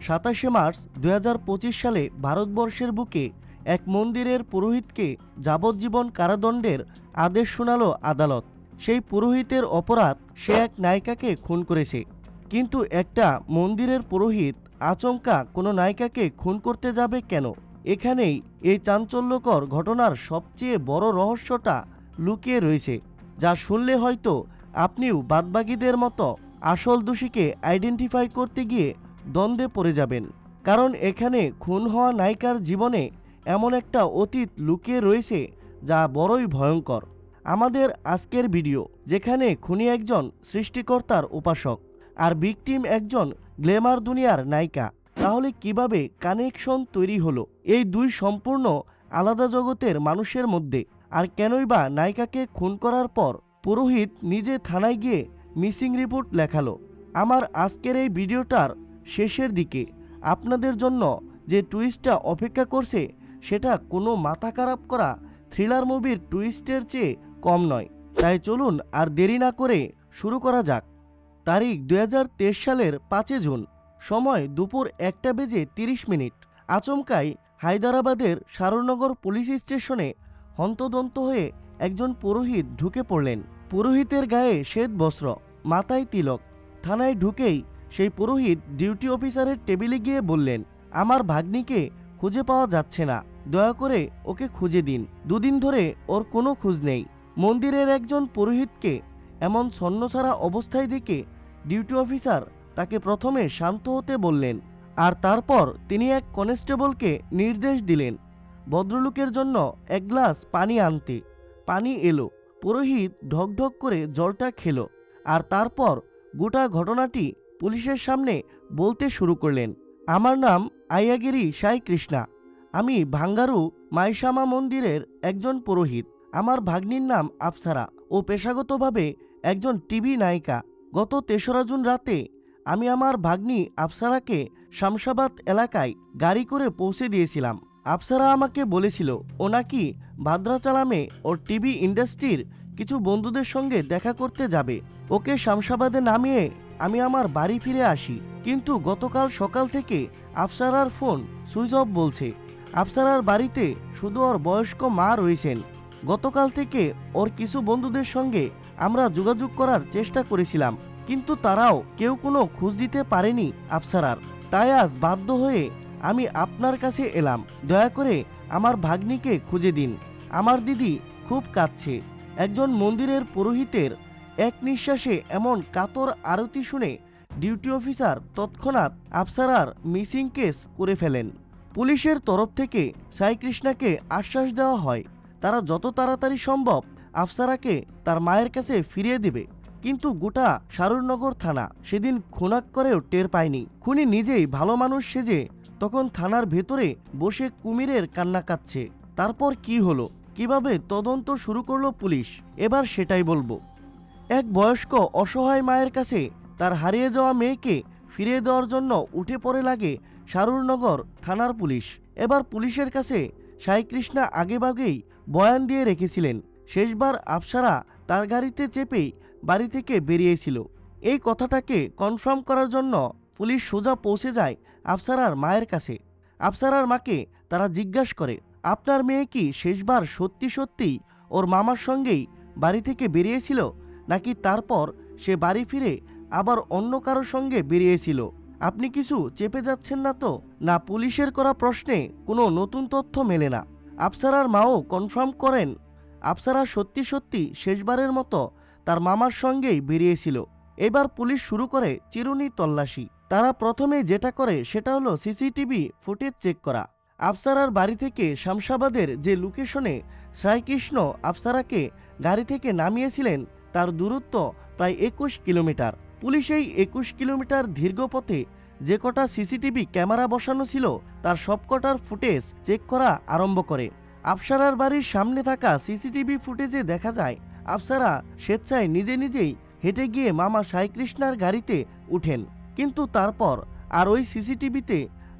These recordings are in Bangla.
27 মার্চ 2025 সালে ভারতবর্ষের বুকে এক মন্দিরের পুরোহিতকে যাবজ্জীবন কারাদণ্ডের আদেশ শোনালো আদালত। সেই পুরোহিতের অপরাধ, সে এক নায়িকাকে খুন করেছে। কিন্তু একটা মন্দিরের পুরোহিত আচমকা কোনো নায়িকাকে খুন করতে যাবে কেন? এখানেই এই চাঞ্চল্যকর ঘটনার সবচেয়ে বড় রহস্যটা লুকিয়ে রয়েছে, যা শুনলে হয়তো আপনিও বাদবাকিদের মতো আসল দোষীকে আইডেন্টিফাই করতে গিয়ে দ্বন্দ্বে পড়ে যাবেন। কারণ এখানে খুন হওয়া নায়িকার জীবনে এমন একটা অতীত লুকিয়ে রয়েছে যা বড়ই ভয়ঙ্কর। আমাদের আজকের ভিডিও, যেখানে খুনি একজন সৃষ্টিকর্তার উপাসক আর ভিকটিম একজন গ্ল্যামার দুনিয়ার নায়িকা, তাহলে কিভাবে কানেকশন তৈরি হলো এই দুই সম্পূর্ণ আলাদা জগতের মানুষের মধ্যে? আর কেনই বা নায়িকাকে খুন করার পর পুরোহিত নিজে থানায় গিয়ে মিসিং রিপোর্ট লেখালো? আমার আজকের এই ভিডিওটার শেষের দিকে আপনাদের জন্য যে টুইস্টটা অপেক্ষা করছে, সেটা কোনো মাথা খারাপ করা থ্রিলার মুভির টুইস্টের চেয়ে কম নয়। তাই চলুন আর দেরি না করে শুরু করা যাক। তারিখ 2023 সালের 5 জুন, সময় দুপুর 1:30। আচমকাই হায়দরাবাদের শারুনগর পুলিশ স্টেশনে হন্তদন্ত হয়ে একজন পুরোহিত ঢুকে পড়লেন। পুরোহিতের গায়ে শ্বেত বস্ত্র, মাথায় তিলক। থানায় ঢুকেই সেই পুরোহিত ডিউটি অফিসারের টেবিলে গিয়ে বললেন, আমার ভাগ্নিকে খুঁজে পাওয়া যাচ্ছে না, দয়া করে ওকে খুঁজে দিন। 2 দিন ধরে ওর কোনো খোঁজ নেই। মন্দিরের একজন পুরোহিতকে এমন ছন্নছাড়া অবস্থায় দেখে ডিউটি অফিসার তাকে প্রথমে শান্ত হতে বললেন, আর তারপর তিনি এক কনস্টেবলকে নির্দেশ দিলেন ভদ্রলোকের জন্য 1 গ্লাস পানি আনতে। পানি এলো। পুরোহিত ঢকঢক করে জলটা খেলো, আর তারপর গোটা ঘটনাটি পুলিশের সামনে বলতে শুরু করলেন। আমার নাম আয়াগিরি সাই কৃষ্ণা। আমি ভাঙ্গারু মাইশামা মন্দিরের একজন পুরোহিত। আমার ভাগ্নির নাম আফসারা। ও পেশাগতভাবে একজন টিভি নায়িকা। গত 3রা জুন রাতে আমি আমার ভাগ্নি আফসারাকে শামশাবাদ এলাকায় গাড়ি করে পৌঁছে দিয়েছিলাম। আফসারা আমাকে বলেছিল ও নাকি ভাদ্রাচালামে ওর টিভি ইন্ডাস্ট্রির কিছু বন্ধুদের সঙ্গে দেখা করতে যাবে। ওকে শামশাবাদে নামিয়ে আমি আমার বাড়ি ফিরে আসি। কিন্তু গতকাল সকাল থেকে আফসারার ফোন সুইচ অফ বলছে। আফসারার বাড়িতে শুধু ওর বয়স্ক মা রয়েছেন। গতকাল থেকে ওর কিছু বন্ধুদের সঙ্গে আমরা যোগাযোগ করার চেষ্টা করেছিলাম, কিন্তু তারাও কেউ কোনো খোঁজ দিতে পারেনি আফসারার। তাই আজ বাধ্য হয়ে আমি আপনার কাছে এলাম। দয়া করে আমার ভাগ্নিকে খুঁজে দিন। আমার দিদি খুব কাঁদছে। একজন মন্দিরের পুরোহিতের এক নিঃশ্বাসে এমন কাতর আরতি শুনে ডিউটি অফিসার তৎক্ষণাৎ আফসারার মিসিং কেস করে ফেলেন। পুলিশের তরফ থেকে সাই কৃষ্ণাকে আশ্বাস দেওয়া হয় তারা যত তাড়াতাড়ি সম্ভব আফসারাকে তার মায়ের কাছে ফিরিয়ে দেবে। কিন্তু গোটা শারুনগর থানা সেদিন খুনাক করেও টের পায়নি। খুনি নিজেই ভালো মানুষ সেজে তখন থানার ভেতরে বসে কুমিরের কান্না কাঁদছে। তারপর কি হলো, কিভাবে তদন্ত শুরু করলো পুলিশ, এবার সেটাই বলবো। এক বয়স্ক অসহায় মায়ের কাছে তার হারিয়ে যাওয়া মেয়েকে ফিরিয়ে দেওয়ার জন্য উঠে পড়ে লাগে শারুনগর থানার পুলিশ। এবার পুলিশের কাছে সাই কৃষ্ণা আগেভাগেই বয়ান দিয়ে রেখেছিলেন শেষবার আফসারা তার গাড়িতে চেপেই বাড়ি থেকে বেরিয়েছিল। এই কথাটাকে কনফার্ম করার জন্য পুলিশ সোজা পৌঁছে যায় আফসারার মায়ের কাছে। আফসারার মাকে তারা জিজ্ঞাসা করে, আপনার মেয়ে কি শেষবার সত্যি সত্যিই ওর মামার সঙ্গেই বাড়ি থেকে বেরিয়েছিল, নাকি তারপর সে বাড়ি ফিরে আবার অন্য কারোর সঙ্গে বেরিয়েছিল? আপনি কিছু চেপে যাচ্ছেন না তো? না, পুলিশের করা প্রশ্নে কোনো নতুন তথ্য মেলে না। আফসারার মাও কনফার্ম করেন আফসারা সত্যি সত্যি শেষবারের মতো তার মামার সঙ্গেই বেরিয়েছিল। এবার পুলিশ শুরু করে চিরুনি তল্লাশি। তারা প্রথমে যেটা করে সেটা হলো সিসিটিভি ফুটেজ চেক করা। আফসারার বাড়ি থেকে শামশাবাদের যে লোকেশনে শ্রীকৃষ্ণ আফসারাকে গাড়ি থেকে নামিয়েছিলেন তার দূরত্ব প্রায় 21 কিলোমিটার। পুলিশ এই 21 কিলোমিটার দীর্ঘ পথে যে কটা সিসিটিভি ক্যামেরা বসানো ছিল তার সবকটার ফুটেজ চেক করা আরম্ভ করে। আফসারার বাড়ির সামনে থাকা সিসিটিভি ফুটেজে দেখা যায় আফসারা স্বেচ্ছায় নিজে নিজেই হেঁটে গিয়ে মামা সাই কৃষ্ণার গাড়িতে উঠেন। কিন্তু তারপর আর ওই সিসিটিভিতে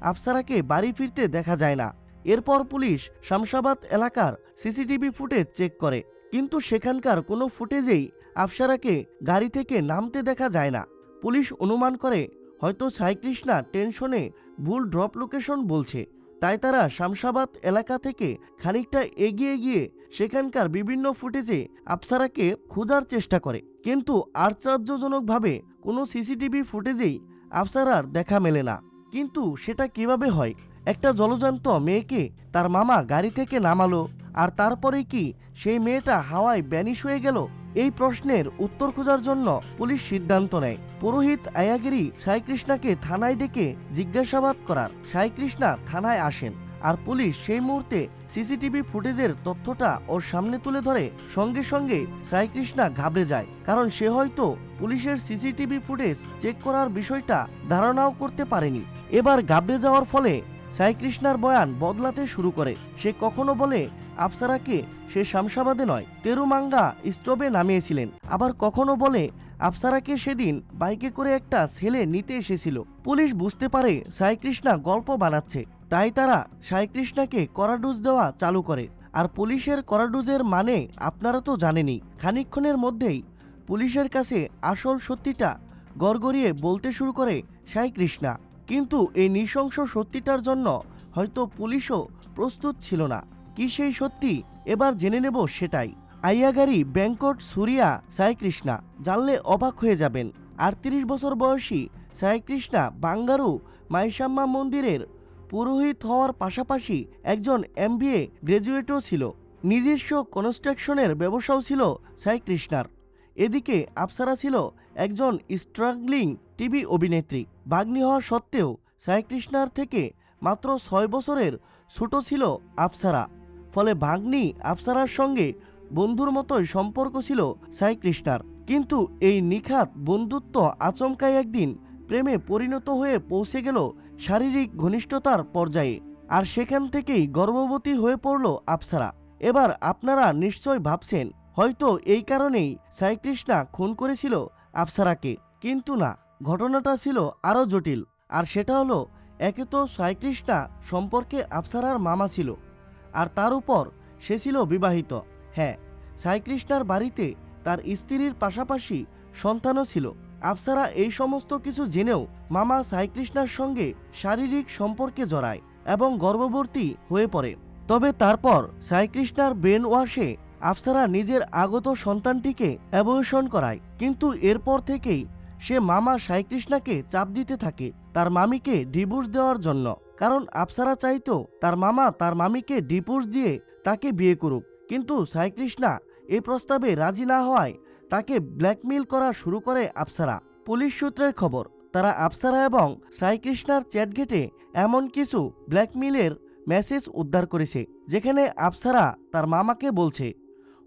আফসারাকে বাড়ি ফিরতে দেখা যায় না। এরপর পুলিশ শামশাবাদ এলাকার সিসিটিভি ফুটেজ চেক করে, কিন্তু সেখানকার কোনো ফুটেজেই আফসারাকে গাড়ি থেকে নামতে দেখা যায় না। পুলিশ অনুমান করে হয়তো সাইকৃষ্ণা টেনশনে ভুল ড্রপ লোকেশন বলছে, তাই তারা শামশাবাদ এলাকা থেকে খানিকটা এগিয়ে গিয়ে সেখানকার বিভিন্ন ফুটেজে আফসারাকে খোঁজার চেষ্টা করে। কিন্তু আশ্চর্যজনকভাবে কোনো সিসিটিভি ফুটেজেই আফসারার দেখা মেলে না। কিন্তু সেটা কিভাবে হয়? একটা জলজান্ত মেয়েকে তার মামা গাড়ি থেকে নামালো, আর তারপরে কি সেই মেয়েটা হাওয়ায় ভ্যানিশ হয়ে গেল? এই প্রশ্নের উত্তর খোঁজার জন্য পুলিশ সিদ্ধান্ত নেয় পুরোহিত আয়াগিরি সাইকৃষ্ণাকে থানায় ডেকে জিজ্ঞাসাবাদ করার। সাইকৃষ্ণা থানায় আসেন, আর পুলিশ সেই মুহূর্তে সিসিটিভি ফুটেজের তথ্যটা ওর সামনে তুলে ধরে। সঙ্গে সঙ্গে সাইকৃষ্ণা ঘাবড়ে যায়, কারণ সে হয়তো পুলিশের সিসিটিভি ফুটেজ চেক করার বিষয়টা ধারণাও করতে পারেনি। এবার ঘাবড়ে যাওয়ার ফলে সাইকৃষ্ণার বয়ান বদলাতে শুরু করে। সে কখনো বলে আফসারাকে সে শামশাবাদে নয়, তেরুমাঙ্গা স্টোভে নামিয়েছিলেন। আবার কখনো বলে আফসারাকে সেদিন বাইকে করে একটা ছেলে নিতে এসেছিল। পুলিশ বুঝতে পারে সাইকৃষ্ণা গল্প বানাচ্ছে, তাই তারা সাইকৃষ্ণাকে কড়াডোজ দেওয়া চালু করে। আর পুলিশের কড়াডোজের মানে আপনারা তো জানেনই। খানিকক্ষণের মধ্যেই পুলিশের কাছে আসল সত্যিটা গড়গড়িয়ে বলতে শুরু করে সাইকৃষ্ণা। কিন্তু এই নৃশংস সত্যিটার জন্য হয়তো পুলিশও প্রস্তুত ছিল না। কি সেই সত্যি? এবার জেনে নেব সেটাই। আইয়াগারি ব্যাংকট সুরিয়া সাইকৃষ্ণা, জানলে অবাক হয়ে যাবেন। 38 বছর বয়সী সাইকৃষ্ণা বাঙ্গারু মাইসাম্মা মন্দিরের পুরোহিত হওয়ার পাশাপাশি একজন MBA গ্র্যাজুয়েটও ছিল। নিজস্ব কনস্ট্রাকশনের ব্যবসাও ছিল সাইকৃষ্ণার। এদিকে আফসারা ছিল একজন স্ট্রাগলিং টিভি অভিনেত্রী। ভাগ্নি হওয়া সত্ত্বেও সাইকৃষ্ণার থেকে মাত্র 6 বছরের ছোট ছিল আফসারা। ফলে ভাগ্নি আফসারার সঙ্গে বন্ধুর মতোই সম্পর্ক ছিল সাইকৃষ্ণার। কিন্তু এই নিখাত বন্ধুত্ব আচমকাই একদিন প্রেমে পরিণত হয়ে পৌঁছে গেল শারীরিক ঘনিষ্ঠতার পর্যায়ে। আর সেখান থেকেই গর্ভবতী হয়ে পড়ল আফসারা। এবার আপনারা নিশ্চয় ভাবছেন হয়তো এই কারণেই সাইকৃষ্ণা খুন করেছিল আফসারাকে। কিন্তু না, ঘটনাটা ছিল আরও জটিল। আর সেটা হলো, একে তো সাইকৃষ্ণা সম্পর্কে আফসারার মামা ছিল, আর তার উপর সে ছিল বিবাহিত। হ্যাঁ, সাইকৃষ্ণার বাড়িতে তার স্ত্রীর পাশাপাশি সন্তানও ছিল। আফসারা এই সমস্ত কিছু জেনেও মামা সাইকৃষ্ণার সঙ্গে শারীরিক সম্পর্কে জড়ায় এবং গর্ভবতী হয়ে পড়ে। তবে তারপর সাইকৃষ্ণার ব্রেন ওয়াশে আফসারা নিজের আগত সন্তানটিকে অ্যাবর্শন করায়। কিন্তু এরপর থেকেই সে মামা সাইকৃষ্ণাকে চাপ দিতে থাকে তার মামিকে ডিভোর্স দেওয়ার জন্য। কারণ আফসারা চাইতো তার মামা তার মামিকে ডিভোর্স দিয়ে তাকে বিয়ে করুক। কিন্তু সাইকৃষ্ণা এই প্রস্তাবে রাজি না হওয়ায় তাকে ব্ল্যাকমেইল করা শুরু করে আফসারা। পুলিশ সূত্রের খবর, তারা আফসারা এবং সাইকৃষ্ণার চ্যাট ঘেটে এমন কিছু ব্ল্যাকমেইলের মেসেজ উদ্ধার করেছে, যেখানে আফসারা তার মামাকে বলছে,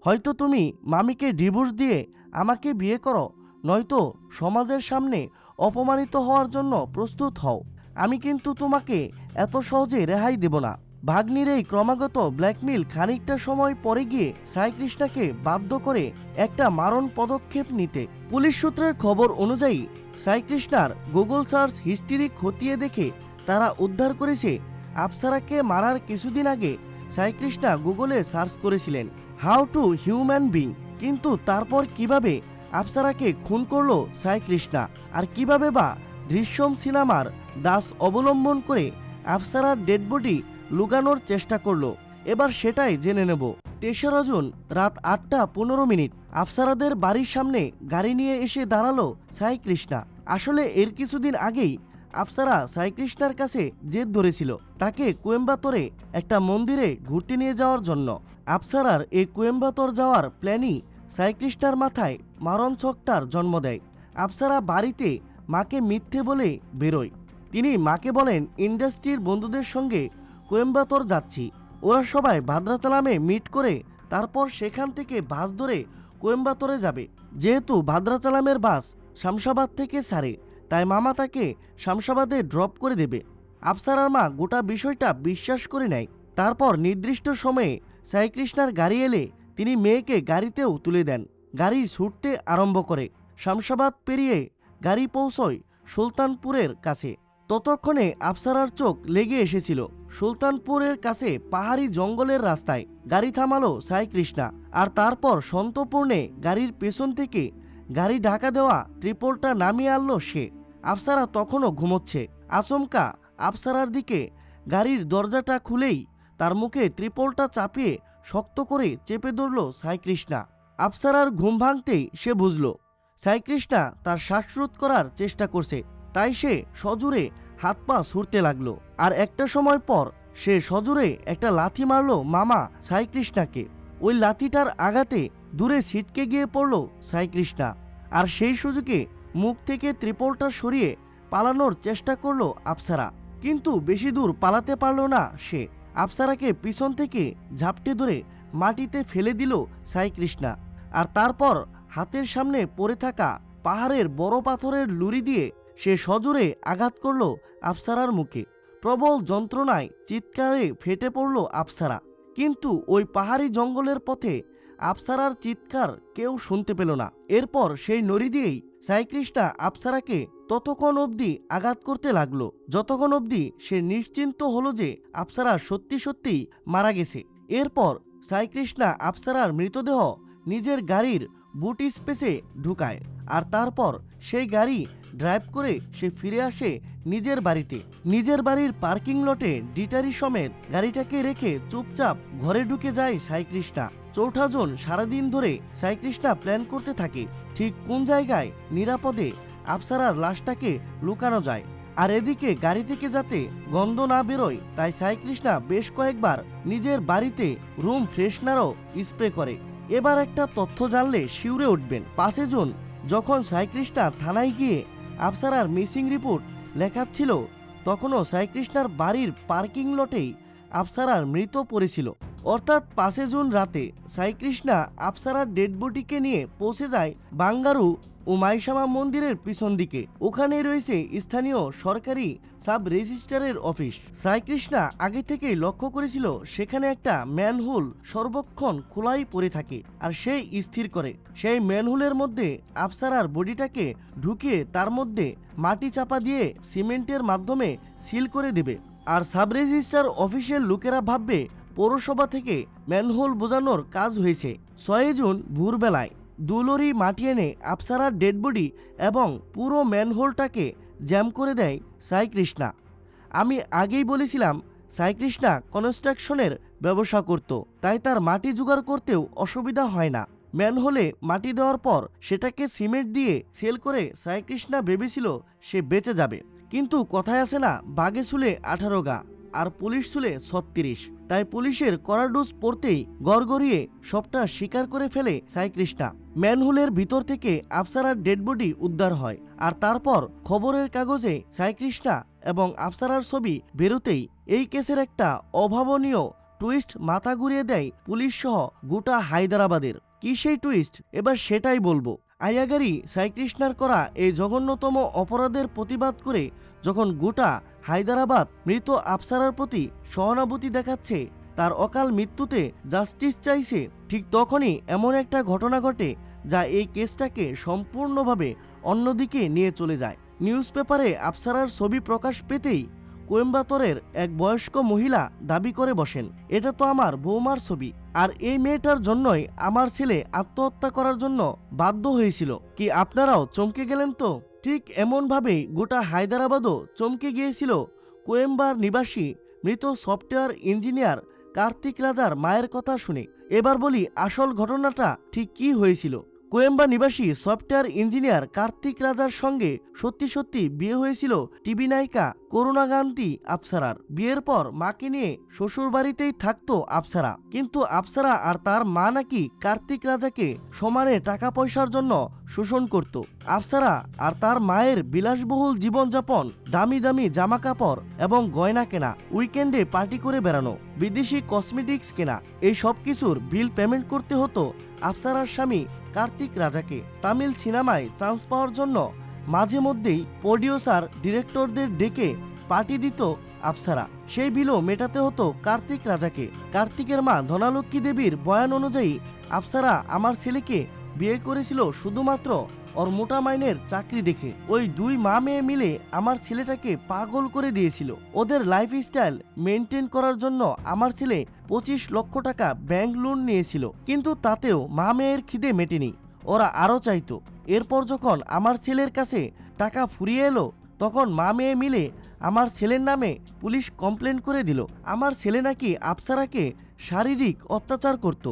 হয়তো তুমি মামিকে ডিভোর্স দিয়ে আমাকে বিয়ে করো, নয়তো সমাজের সামনে অপমানিত হওয়ার জন্য প্রস্তুত হও। আমি কিন্তু তোমাকে এত সহজে রেহাই দেব না। ভাগ্নির এই ক্রমাগত ব্ল্যাকমেইল খানিকটা সময় পরে গিয়ে সাইকৃষ্ণাকে বাধ্য করে একটা মারণ পদক্ষেপ নিতে। পুলিশ সূত্রের খবর অনুযায়ী সাইকৃষ্ণার গুগল সার্চ হিস্ট্রি খতিয়ে দেখে তারা উদ্ধার করেছে আফসারাকে মারার কিছুদিন আগে সাইকৃষ্ণা গুগলে সার্চ করেছিলেন হাউ টু হিউম্যান বিং। কিন্তু তারপর কিভাবে আফসারাকে খুন করলো সাইকৃষ্ণা, আর কিভাবে বা দৃশ্যম সিনেমার দাস অবলম্বন করে আফসারার ডেড বডি লুকানোর চেষ্টা করলো, এবার সেটাই জেনে নেব। 3রা জুন রাত 8:15 আফসারাদের বাড়ির সামনে গাড়ি নিয়ে এসে দাঁড়ালো সাইকৃষ্ণা। আসলে এর কিছুদিন আগেই আফসারা সাইকৃষ্ণার কাছে জেদ ধরেছিল তাকে কোয়েম্বাতোরে একটা মন্দিরে ঘুরতে নিয়ে যাওয়ার জন্য। আফসারার এই কোয়েম্বাতোর যাওয়ার প্ল্যানই সাইকৃষ্ণার মাথায় মারণ ছকটার জন্ম দেয়। আফসারা বাড়িতে মাকে মিথ্যে বলে বেরোয়। তিনি মাকে বলেন ইন্ডাস্ট্রির বন্ধুদের সঙ্গে কোয়েম্বাতোর যাচ্ছি, ওরা সবাই ভাদ্রাচালামে মিট করে তারপর সেখান থেকে বাস ধরে কোয়েম্বাতোরে যাবে। যেহেতু ভাদ্রাচালামের বাস শামশাবাদ থেকে ছাড়ে, তাই মামা তাকে শামশাবাদে ড্রপ করে দেবে। আফসারার মা গোটা বিষয়টা বিশ্বাস করে নেয়। তারপর নির্দিষ্ট সময়ে সাইকৃষ্ণার গাড়ি এলে তিনি মেয়েকে গাড়িতেও তুলে দেন। গাড়ি ছুটতে আরম্ভ করে। শামশাবাদ পেরিয়ে গাড়ি পৌঁছয় সুলতানপুরের কাছে। ততক্ষণে আফসারার চোখ লেগে এসেছিল সুলতানপুরের কাছে পাহাড়ি জঙ্গলের রাস্তায়। গাড়ি থামালো সাইকৃষ্ণা, আর তারপর সন্তপূর্ণে গাড়ির পেছন থেকে গাড়ি ঢাকা দেওয়া ত্রিপলটা নামিয়ে আনলো সে। আফসারা তখনও ঘুমোচ্ছে। আচমকা আফসারার দিকে গাড়ির দরজাটা খুলেই তার মুখে ত্রিপলটা চাপিয়ে শক্ত করে চেপে ধরল সাইকৃষ্ণা। আফসারার ঘুম ভাঙতেই সে বুঝল সাইকৃষ্ণা তার শ্বাসরোধ করার চেষ্টা করছে, তাই সে সজোরে হাত পা ছুড়তে লাগলো। আর একটা সময় পর সে সজোরে একটা লাথি মারল মামা সাইকৃষ্ণাকে। ওই লাথিটার আঘাতে দূরে ছিটকে গিয়ে পড়ল সাইকৃষ্ণা। আর সেই সুযোগে মুখ থেকে ত্রিপলটা সরিয়ে পালানোর চেষ্টা করল আফসারা, কিন্তু বেশি দূর পালাতে পারল না সে। আফসারাকে পিছন থেকে ঝাপটে ধরে মাটিতে ফেলে দিল সাইকৃষ্ণা। আর তারপর হাতের সামনে পড়ে থাকা পাহাড়ের বড় পাথরের লুরি দিয়ে সে সজোরে আঘাত করল আফসারার মুখে। প্রবল যন্ত্রণায় চিৎকারে ফেটে পড়ল আফসারা, কিন্তু ওই পাহাড়ি জঙ্গলের পথে আফসারার চিৎকার কেউ শুনতে পেল না। এরপর সেই নড়ি দিয়েই সাইকৃষ্ণা আফসারাকে ততক্ষণ অবধি আঘাত করতে লাগলো যতক্ষণ অবধি সে নিশ্চিন্ত হলো যে আফসারা সত্যি সত্যি মারা গেছে। এরপর সাইকৃষ্ণা আফসারার মৃতদেহ নিজের গাড়ির বুট স্পেসে ঢুকায়। আর তারপর সেই গাড়ি ড্রাইভ করে সে ফিরে আসে নিজের বাড়িতে। নিজের বাড়ির পার্কিং লটে ডিটারি সমেত গাড়িটাকে রেখে চুপচাপ ঘরে ঢুকে যায় সাইকৃষ্ণা। চৌঠা জন সারাদিন ধরে সাইকৃষ্ণা প্ল্যান করতে থাকে ঠিক কোন জায়গায় নিরাপদে আফসারার লাশটাকে লুকানো যায়। আর এদিকে গাড়ি থেকে যাতে গন্ধ না বেরোয় তাই সাইকৃষ্ণা বেশ কয়েকবার নিজের বাড়িতে রুম ফ্রেশনারও স্প্রে করে। এবার একটা তথ্য জানলে শিউরে উঠবেন। 5 জুন যখন সাইকৃষ্ণা থানায় গিয়ে আফসারার মিসিং রিপোর্ট লেখাচ্ছিল তখনও সাইকৃষ্ণার বাড়ির পার্কিং লটেই আফসারার মৃত পড়েছিল। অর্থাৎ 5 জুন রাতে সাইকৃষ্ণা আফসারার ডেড বডিকে নিয়ে পৌঁছে যায় বাঙ্গারু ও মাইশামা মন্দিরের পিছন দিকে। ওখানেই রয়েছে স্থানীয় সরকারি সাব রেজিস্ট্রারের অফিস। সাইকৃষ্ণা আগে থেকেই লক্ষ্য করেছিল সেখানে একটা ম্যানহোল সর্বক্ষণ খোলাই পড়ে থাকে, আর সেই স্থির করে সেই ম্যানহোলের মধ্যে আফসারার বডিটাকে ঢুকিয়ে তার মধ্যে মাটি চাপা দিয়ে সিমেন্টের মাধ্যমে সিল করে দেবে। আর সাব রেজিস্ট্রার অফিসের লোকেরা ভাববে পৌরসভা থেকে ম্যানহোল বোঝানোর কাজ হয়েছে। 6 জুন ভোরবেলায় 2 লরি মাটি এনে আফসারার ডেড বডি এবং পুরো ম্যানহোলটাকে জ্যাম করে দেয় সাইকৃষ্ণা। আমি আগেই বলেছিলাম সাইকৃষ্ণা কনস্ট্রাকশনের ব্যবসা করত, তাই তার মাটি জোগাড় করতেও অসুবিধা হয় না। ম্যানহোলে মাটি দেওয়ার পর সেটাকে সিমেন্ট দিয়ে সেল করে সাইকৃষ্ণা ভেবেছিল সে বেঁচে যাবে, কিন্তু কথায় আছে না বাঘে শুলে 18 গা আর পুলিশ শুলে 36। তাই পুলিশের করাডোজ পড়তেই গড়গড়িয়ে সবটা স্বীকার করে ফেলে সাইকৃষ্ণা। ম্যানহোলের ভিতর থেকে আফসারার ডেড বডি উদ্ধার হয়। আর তারপর খবরের কাগজে সাইকৃষ্ণা এবং আফসারার ছবি বেরোতেই এই কেসের একটা অভাবনীয় টুইস্ট মাথা ঘুরিয়ে দেয় পুলিশ সহ গোটা হায়দ্রাবাদের। কি সেই টুইস্ট, এবার সেটাই বলবো। আয়াগারি সাইকৃষ্ণার করা এই জঘন্যতম অপরাধের প্রতিবাদ করে যখন গোটা হায়দ্রাবাদ মৃত আফসারার প্রতি সহানুভূতি দেখাচ্ছে, তার অকাল মৃত্যুতে জাস্টিস চাইছে, ঠিক তখনই এমন একটা ঘটনা ঘটে যা এই কেসটাকে সম্পূর্ণভাবে অন্যদিকে নিয়ে চলে যায়। নিউজ পেপারে আফসারার ছবি প্রকাশ পেতেই কোয়েম্বাতরের এক বয়স্ক মহিলা দাবি করে বসেন, এটা তো আমার বৌমার ছবি, আর এই মেয়েটার জন্যই আমার ছেলে আত্মহত্যা করার জন্য বাধ্য হয়েছিল। কি আপনারাও চমকে গেলেন তো? ঠিক এমনভাবেই গোটা হায়দ্রাবাদও চমকে গিয়েছিল কোয়েম্বার নিবাসী মৃত সফটওয়্যার ইঞ্জিনিয়ার কার্তিক রাজার মায়ের কথা শুনে। এবার বলি আসল ঘটনাটা ঠিক কি হয়েছিল। কোয়েম্বা নিবাসী সফটওয়্যার ইঞ্জিনিয়ার কার্তিক রাজার সঙ্গে সত্যি সত্যি বিয়ে হয়েছিল টিভি নায়িকা করুণা গান্ধী আফসারার। বিয়ের পর মাকে নিয়ে শ্বশুর বাড়িতেই থাকতো আফসারা, কিন্তু আফসারা আর তার মা নাকি কার্তিক রাজাকে সমানে টাকা পয়সার জন্য শোষণ করত। আফসারা আর তার মায়ের বিলাসবহুল জীবনযাপন, দামি দামি জামা কাপড় এবং গয়না কেনা, উইকেন্ডে পার্টি করে বেড়ানো, বিদেশি কসমেটিক্স কেনা, এই সব কিছুর বিল পেমেন্ট করতে হতো আফসারার স্বামী কার্তিক রাজাকে। তামিল সিনেমায় চান্স পাওয়ার জন্য মাঝে মধ্যেই প্রডিউসার ডিরেক্টরদের ডেকে পার্টি দিত আফসারা, সেই বিলও মেটাতে হতো কার্তিক রাজাকে। কার্তিকের মা ধনালক্ষ্মী দেবীর বয়ান অনুযায়ী আফসারা আমার ছেলেকে বিয়ে করেছিল শুধুমাত্র ওর মোটা মাইনের চাকরি দেখে। ওই 2 মা মেয়ে মিলে আমার ছেলেটাকে পাগল করে দিয়েছিল। ওদের লাইফস্টাইল মেনটেন করার জন্য আমার ছেলে 25 লক্ষ টাকা ব্যাংক লোন নিয়েছিল, কিন্তু তাতেও মা মেয়ের খিদে মেটেনি, ওরা আরও চাইতো। এরপর যখন আমার ছেলের কাছে টাকা ফুরিয়ে এলো, তখন মা মেয়ে মিলে আমার ছেলের নামে পুলিশ কমপ্লেন করে দিল আমার ছেলে নাকি আফসারাকে শারীরিক অত্যাচার করত।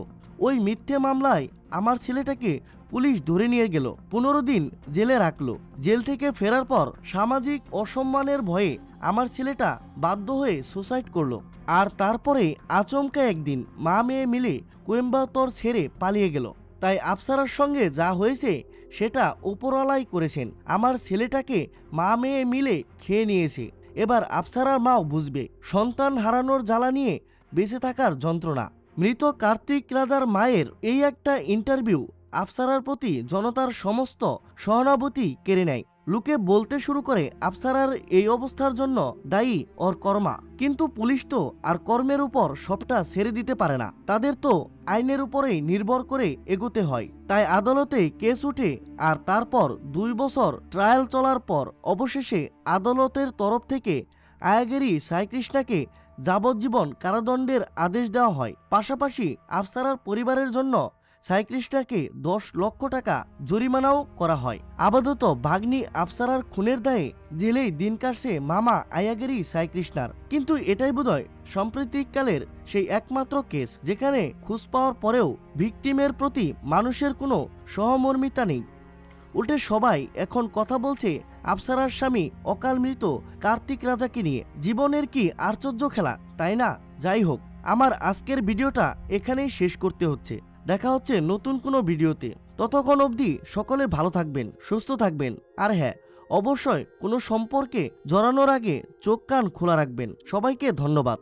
ওই মিথ্যে মামলায় আমার ছেলেটাকে পুলিশ ধরে নিয়ে গেল, 15 দিন জেলে রাখলো। জেল থেকে ফেরার পর সামাজিক অসম্মানের ভয়ে আমার ছেলেটা বাধ্য হয়ে সুসাইড করলো। আর তারপরে আচমকা একদিন মা মেয়ে মিলে কোয়েম্বাটোর ছেড়ে পালিয়ে গেল। তাই আফসারার সঙ্গে যা হয়েছে সেটা উপরওয়ালাই করেছেন। আমার ছেলেটাকে মা মেয়ে মিলে খেয়ে নিয়েছে। এবার আফসারার মাও বুঝবে সন্তান হারানোর জ্বালা নিয়ে বেঁচে থাকার যন্ত্রণা। মৃত কার্তিক রাজার মায়ের এই একটা ইন্টারভিউ আফসারার প্রতি জনতার সমস্ত সহানুভূতি কেড়ে নেয়। লোকে বলতে শুরু করে আফসারার এই অবস্থার জন্য দায়ী ওর কর্মা। কিন্তু পুলিশ তো আর কর্মের উপর সবটা ছেড়ে দিতে পারে না, তাদের তো আইনের উপরেই নির্ভর করে এগোতে হয়। তাই আদালতে কেস উঠে আর তারপর 2 বছর ট্রায়াল চলার পর অবশেষে আদালতের তরফ থেকে আয়াগেরি সাইকৃষ্ণাকে যাবজ্জীবন কারাদণ্ডের আদেশ দেওয়া হয়। পাশাপাশি আফসারার পরিবারের জন্য সাইকৃষ্ণাকে 10 লক্ষ টাকা জরিমানাও করা হয়। আপাতত ভাগ্নি আফসারার খুনের দায়ে জেলেই দিন কাটছে মামা আয়াগেরি সাইকৃষ্ণার। কিন্তু এটাই বোধহয় সাম্প্রতিককালের সেই একমাত্র কেস যেখানে খোঁজ পাওয়ার পরেও ভিকটিমের প্রতি মানুষের কোনো সহমর্মিতা নেই। উল্টে সবাই এখন কথা বলছে আফসারার স্বামী অকাল মৃত কার্তিক রাজাকে নিয়ে। জীবনের কি আশ্চর্য খেলা, তাই না? যাই হোক, আমার আজকের ভিডিওটা এখানেই শেষ করতে হচ্ছে। দেখা হচ্ছে নতুন কোনো ভিডিওতে। ততক্ষণ অবধি সকলে ভালো থাকবেন, সুস্থ থাকবেন। আর হ্যাঁ, অবশ্যই কোনো সম্পর্কে জড়ানোর আগে চোখ কান খোলা রাখবেন। সবাইকে ধন্যবাদ।